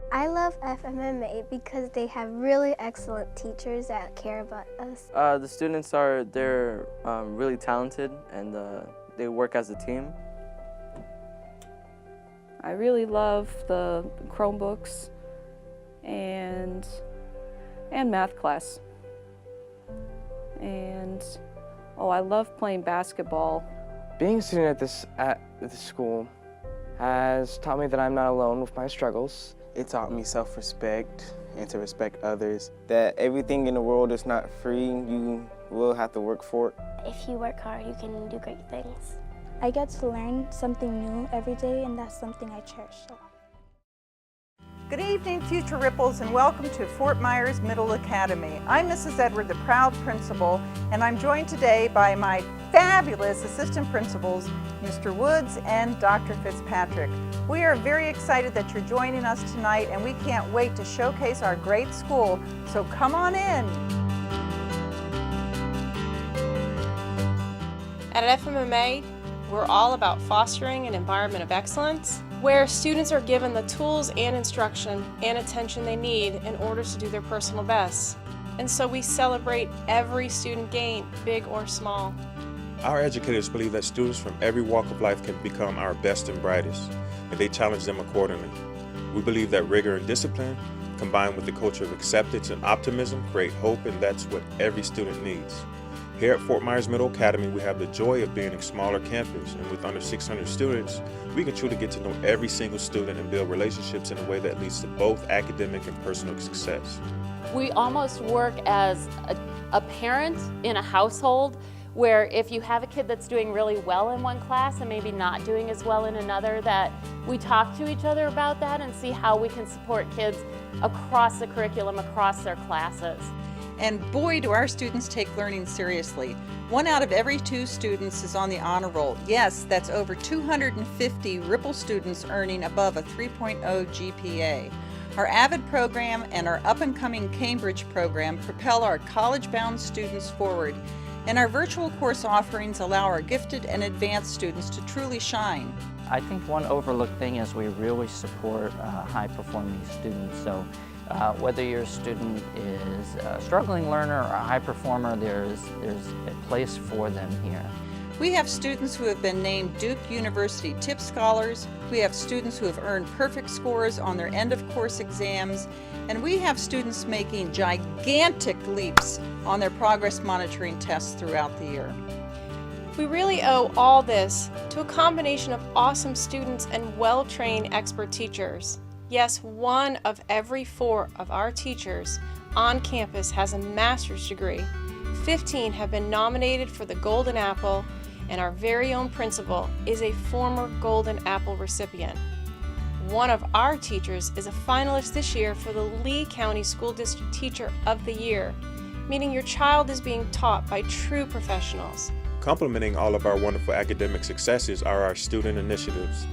I love FMMA because they have really excellent teachers that care about us. The students they're really talented and they work as a team. I really love the Chromebooks and math class. And I love playing basketball. Being a student at this school has taught me that I'm not alone with my struggles. It taught me self-respect and to respect others. That everything in the world is not free, you will have to work for it. If you work hard, you can do great things. I get to learn something new every day, and that's something I cherish a lot. Good evening, Future Ripples, and welcome to Fort Myers Middle Academy. I'm Mrs. Edward, the proud principal, and I'm joined today by my fabulous assistant principals, Mr. Woods and Dr. Fitzpatrick. We are very excited that you're joining us tonight, and we can't wait to showcase our great school, so come on in. At FMMA, we're all about fostering an environment of excellence where students are given the tools and instruction and attention they need in order to do their personal best. And so we celebrate every student gain, big or small. Our educators believe that students from every walk of life can become our best and brightest, and they challenge them accordingly. We believe that rigor and discipline, combined with the culture of acceptance and optimism, create hope, and that's what every student needs. Here at Fort Myers Middle Academy, we have the joy of being a smaller campus, and with under 600 students, we can truly get to know every single student and build relationships in a way that leads to both academic and personal success. We almost work as a parent in a household where if you have a kid that's doing really well in one class and maybe not doing as well in another, that we talk to each other about that and see how we can support kids across the curriculum, across their classes. And boy, do our students take learning seriously. 1 out of every 2 students is on the honor roll. Yes, that's over 250 Ripple students earning above a 3.0 GPA. Our AVID program and our up-and-coming Cambridge program propel our college-bound students forward. And our virtual course offerings allow our gifted and advanced students to truly shine. I think one overlooked thing is we really support high-performing students. So whether your student is a struggling learner or a high performer, there's a place for them here. We have students who have been named Duke University Tip Scholars. We have students who have earned perfect scores on their end-of-course exams. And we have students making gigantic leaps on their progress monitoring tests throughout the year. We really owe all this to a combination of awesome students and well-trained expert teachers. Yes, 1 of every 4 of our teachers on campus has a master's degree. 15 have been nominated for the Golden Apple, and our very own principal is a former Golden Apple recipient. 1 of our teachers is a finalist this year for the Lee County School District Teacher of the Year, meaning your child is being taught by true professionals. Complementing all of our wonderful academic successes are our student initiatives.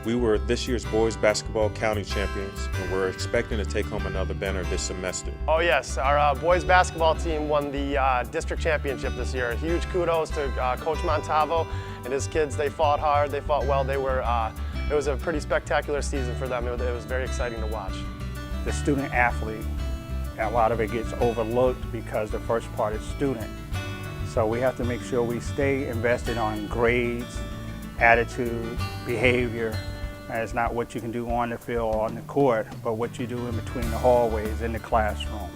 We were this year's boys basketball county champions, and we're expecting to take home another banner this semester. Oh yes, our boys basketball team won the district championship this year. Huge kudos to Coach Montavo and his kids. They fought hard, they fought well. It was a pretty spectacular season for them. It was very exciting to watch. The student athlete, a lot of it gets overlooked because the first part is student. So we have to make sure we stay invested on grades, attitude, behavior. And it's not what you can do on the field or on the court, but what you do in between the hallways in the classrooms.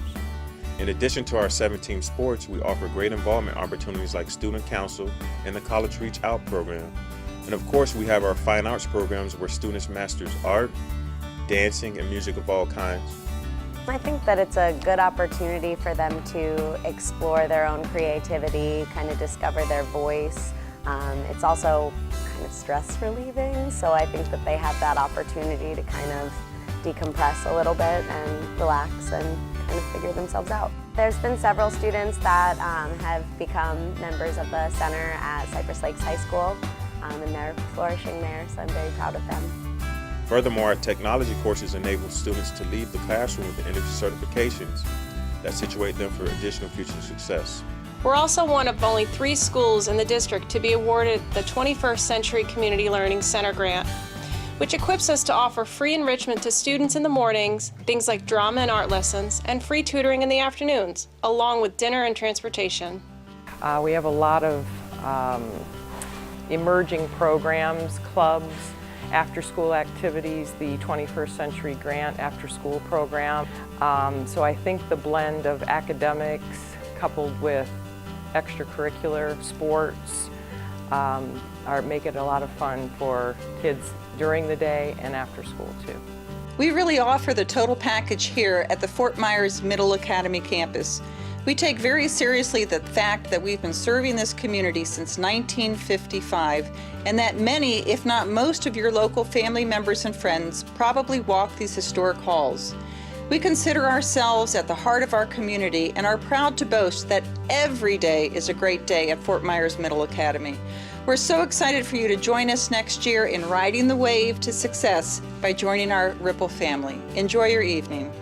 In addition to our 7-team sports, we offer great involvement opportunities like student council and the College Reach Out program. And of course, we have our fine arts programs where students master art, dancing, and music of all kinds. I think that it's a good opportunity for them to explore their own creativity, kind of discover their voice. It's also kind of stress relieving, so I think that they have that opportunity to kind of decompress a little bit and relax and kind of figure themselves out. There's been several students that have become members of the center at Cypress Lakes High School, and they're flourishing there, so I'm very proud of them. Furthermore, our technology courses enable students to leave the classroom with the industry certifications that situate them for additional future success. We're also one of only 3 schools in the district to be awarded the 21st Century Community Learning Center grant. which equips us to offer free enrichment to students in the mornings, things like drama and art lessons, and free tutoring in the afternoons, along with dinner and transportation. We have a lot of emerging programs, clubs, after-school activities, the 21st Century Grant after-school program. So I think the blend of academics coupled with extracurricular sports make it a lot of fun for kids during the day and after school too. We really offer the total package here at the Fort Myers Middle Academy campus. We take very seriously the fact that we've been serving this community since 1955 and that many, if not most of your local family members and friends probably walk these historic halls. We consider ourselves at the heart of our community and are proud to boast that every day is a great day at Fort Myers Middle Academy. We're so excited for you to join us next year in riding the wave to success by joining our Ripple family. Enjoy your evening.